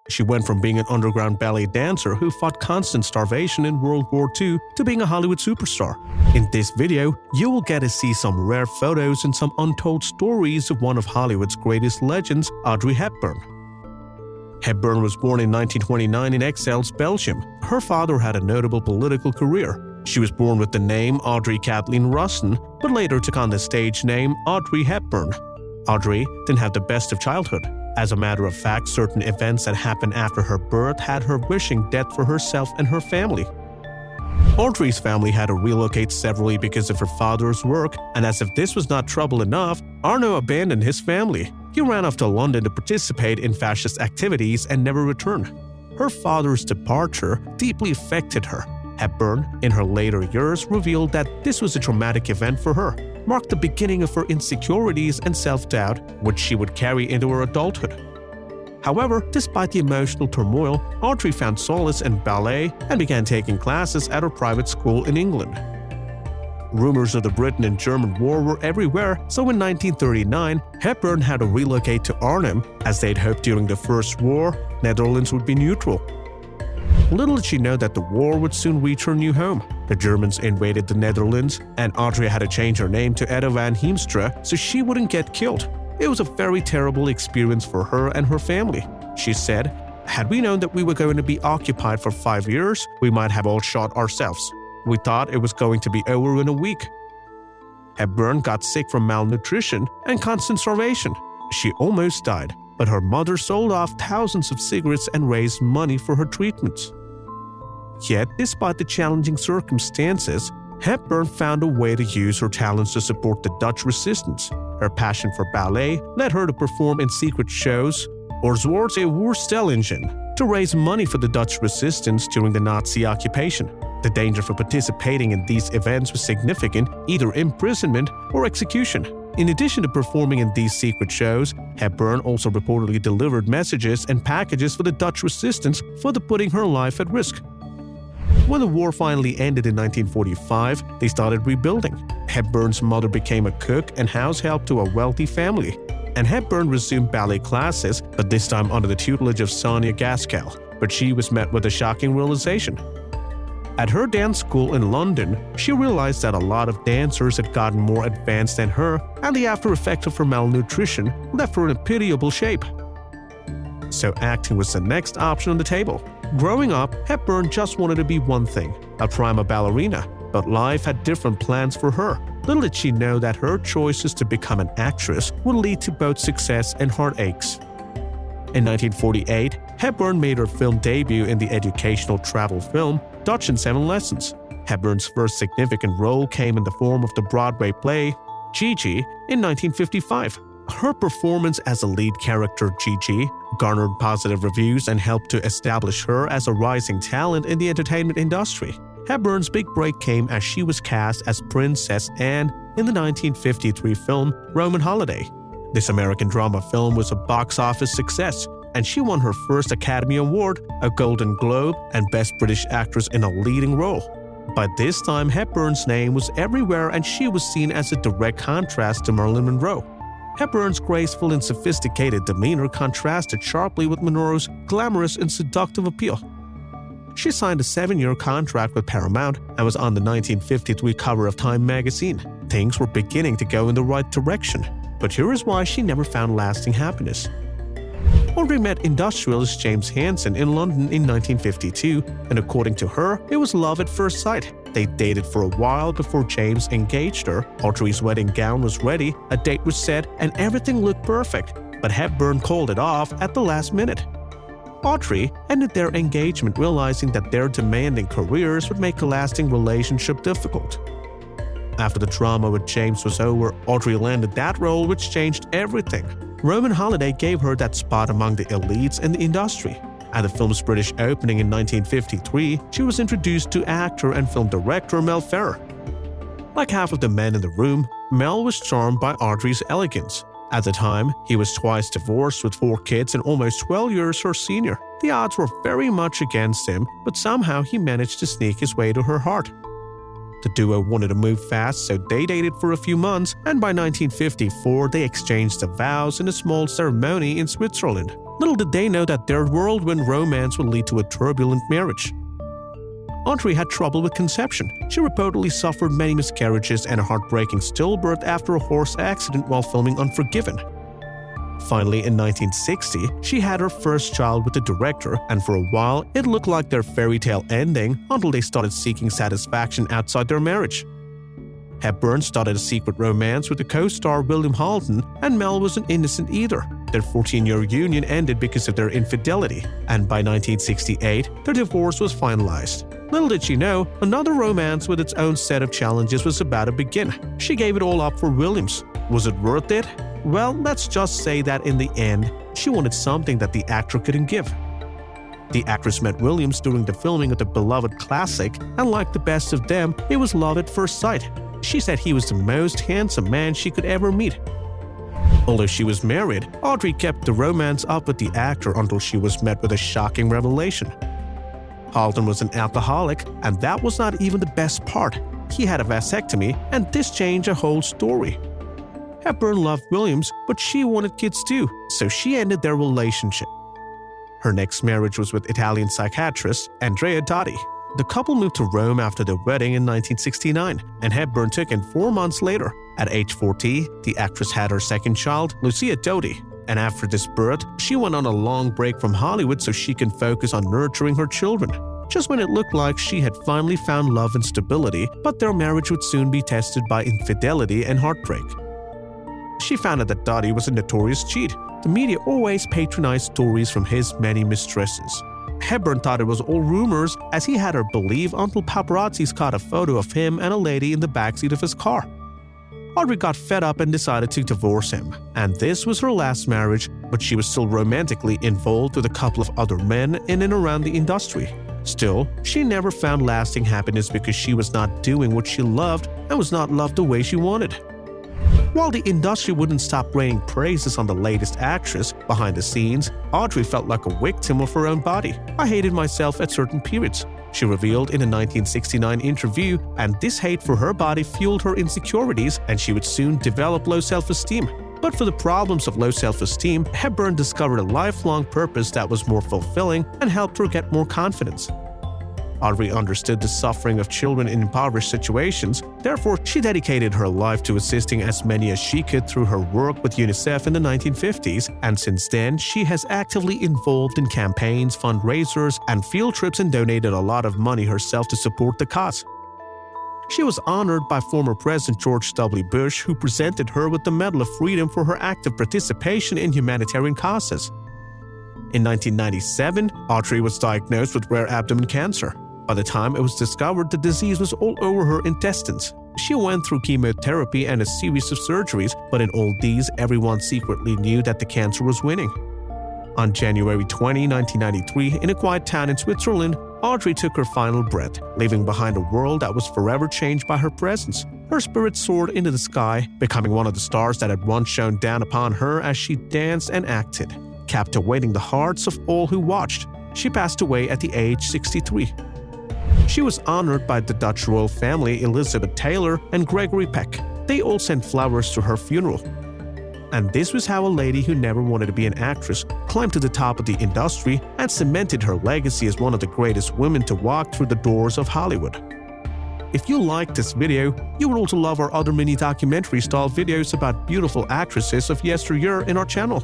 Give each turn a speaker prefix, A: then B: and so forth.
A: She went from being an underground ballet dancer who fought constant starvation in World War II to being a Hollywood superstar. In this video, you will get to see some rare photos and some untold stories of one of Hollywood's greatest legends, Audrey Hepburn. Hepburn was born in 1929 in Aix, Belgium. Her father had a notable political career. She was born with the name Audrey Kathleen Rustin, but later took on the stage name Audrey Hepburn. Audrey didn't have the best of childhood. As a matter of fact, certain events that happened after her birth had her wishing death for herself and her family. Audrey's family had to relocate severally because of her father's work, and as if this was not trouble enough, Arno abandoned his family. He ran off to London to participate in fascist activities and never returned. Her father's departure deeply affected her. Hepburn, in her later years, revealed that this was a traumatic event for her, marked the beginning of her insecurities and self-doubt, which she would carry into her adulthood. However, despite the emotional turmoil, Audrey found solace in ballet and began taking classes at her private school in England. Rumors of the Britain and German War were everywhere, so in 1939, Hepburn had to relocate to Arnhem, as they'd hoped during the First War, Netherlands would be neutral. Little did she know that the war would soon reach her new home. The Germans invaded the Netherlands, and Audrey had to change her name to Edda van Heemstra so she wouldn't get killed. It was a very terrible experience for her and her family. She said, "Had we known that we were going to be occupied for 5 years, we might have all shot ourselves. We thought it was going to be over in a week." Hepburn got sick from malnutrition and constant starvation. She almost died, but her mother sold off thousands of cigarettes and raised money for her treatments. Yet, despite the challenging circumstances, Hepburn found a way to use her talents to support the Dutch resistance. Her passion for ballet led her to perform in secret shows, or Zwarte Woorstellingen, to raise money for the Dutch resistance during the Nazi occupation. The danger for participating in these events was significant, either imprisonment or execution. In addition to performing in these secret shows, Hepburn also reportedly delivered messages and packages for the Dutch resistance, further putting her life at risk. When the war finally ended in 1945, they started rebuilding. Hepburn's mother became a cook and house help to a wealthy family, and Hepburn resumed ballet classes, but this time under the tutelage of Sonia Gaskell. But she was met with a shocking realization. At her dance school in London, she realized that a lot of dancers had gotten more advanced than her, and the after effects of her malnutrition left her in a pitiable shape. So acting was the next option on the table. Growing up, Hepburn just wanted to be one thing, a prima ballerina, but life had different plans for her. Little did she know that her choices to become an actress would lead to both success and heartaches. In 1948, Hepburn made her film debut in the educational travel film Dutch in 7 Lessons. Hepburn's first significant role came in the form of the Broadway play Gigi in 1955. Her performance as a lead character, Gigi, garnered positive reviews and helped to establish her as a rising talent in the entertainment industry. Hepburn's big break came as she was cast as Princess Anne in the 1953 film Roman Holiday. This American drama film was a box office success, and she won her first Academy Award, a Golden Globe, and Best British Actress in a Leading Role. By this time, Hepburn's name was everywhere, and she was seen as a direct contrast to Marilyn Monroe. Hepburn's graceful and sophisticated demeanor contrasted sharply with Monroe's glamorous and seductive appeal. She signed a 7-year contract with Paramount and was on the 1953 cover of Time magazine. Things were beginning to go in the right direction, but here is why she never found lasting happiness. Audrey met industrialist James Hansen in London in 1952, and according to her, it was love at first sight. They dated for a while before James engaged her. Audrey's wedding gown was ready, a date was set, and everything looked perfect, but Hepburn called it off at the last minute. Audrey ended their engagement realizing that their demanding careers would make a lasting relationship difficult. After the drama with James was over, Audrey landed that role, which changed everything. Roman Holiday gave her that spot among the elites in the industry. At the film's British opening in 1953, she was introduced to actor and film director Mel Ferrer. Like half of the men in the room, Mel was charmed by Audrey's elegance. At the time, he was twice divorced with 4 kids and almost 12 years her senior. The odds were very much against him, but somehow he managed to sneak his way to her heart. The duo wanted to move fast, so they dated for a few months, and by 1954 they exchanged the vows in a small ceremony in Switzerland. Little did they know that their whirlwind romance would lead to a turbulent marriage. Audrey had trouble with conception. She reportedly suffered many miscarriages and a heartbreaking stillbirth after a horse accident while filming Unforgiven. Finally, in 1960, she had her first child with the director, and for a while, it looked like their fairy tale ending until they started seeking satisfaction outside their marriage. Hepburn started a secret romance with the co-star William Holden, and Mel wasn't innocent either. Their 14-year union ended because of their infidelity, and by 1968, their divorce was finalized. Little did she know, another romance with its own set of challenges was about to begin. She gave it all up for Williams. Was it worth it? Well, let's just say that in the end, she wanted something that the actor couldn't give. The actress met Williams during the filming of the beloved classic, and like the best of them, it was love at first sight. She said he was the most handsome man she could ever meet. Although she was married, Audrey kept the romance up with the actor until she was met with a shocking revelation. Holden was an alcoholic, and that was not even the best part. He had a vasectomy, and this changed the whole story. Hepburn loved Williams, but she wanted kids too, so she ended their relationship. Her next marriage was with Italian psychiatrist Andrea Dotti. The couple moved to Rome after their wedding in 1969, and Hepburn took in 4 months later. At age 40, the actress had her second child, Lucia Dotti, and after this birth, she went on a long break from Hollywood so she can focus on nurturing her children. Just when it looked like she had finally found love and stability, but their marriage would soon be tested by infidelity and heartbreak. She found out that Dotti was a notorious cheat. The media always patronized stories from his many mistresses. Hepburn thought it was all rumors, as he had her believe until paparazzis caught a photo of him and a lady in the backseat of his car. Audrey got fed up and decided to divorce him, and this was her last marriage, but she was still romantically involved with a couple of other men in and around the industry. Still, she never found lasting happiness because she was not doing what she loved and was not loved the way she wanted. While the industry wouldn't stop raining praises on the latest actress, behind the scenes, Audrey felt like a victim of her own body. "I hated myself at certain periods," she revealed in a 1969 interview, and this hate for her body fueled her insecurities, and she would soon develop low self-esteem. But for the problems of low self-esteem, Hepburn discovered a lifelong purpose that was more fulfilling and helped her get more confidence. Audrey understood the suffering of children in impoverished situations, therefore she dedicated her life to assisting as many as she could through her work with UNICEF in the 1950s, and since then she has actively involved in campaigns, fundraisers, and field trips and donated a lot of money herself to support the cause. She was honored by former President George W. Bush, who presented her with the Medal of Freedom for her active participation in humanitarian causes. In 1997, Audrey was diagnosed with rare abdomen cancer. By the time it was discovered, the disease was all over her intestines. She went through chemotherapy and a series of surgeries, but in all these, everyone secretly knew that the cancer was winning. On January 20, 1993, in a quiet town in Switzerland, Audrey took her final breath, leaving behind a world that was forever changed by her presence. Her spirit soared into the sky, becoming one of the stars that had once shone down upon her as she danced and acted, captivating the hearts of all who watched. She passed away at the age 63. She was honored by the Dutch royal family Elizabeth Taylor and Gregory Peck. They all sent flowers to her funeral. And this was how a lady who never wanted to be an actress climbed to the top of the industry and cemented her legacy as one of the greatest women to walk through the doors of Hollywood. If you liked this video, you would also love our other mini documentary-style videos about beautiful actresses of yesteryear in our channel.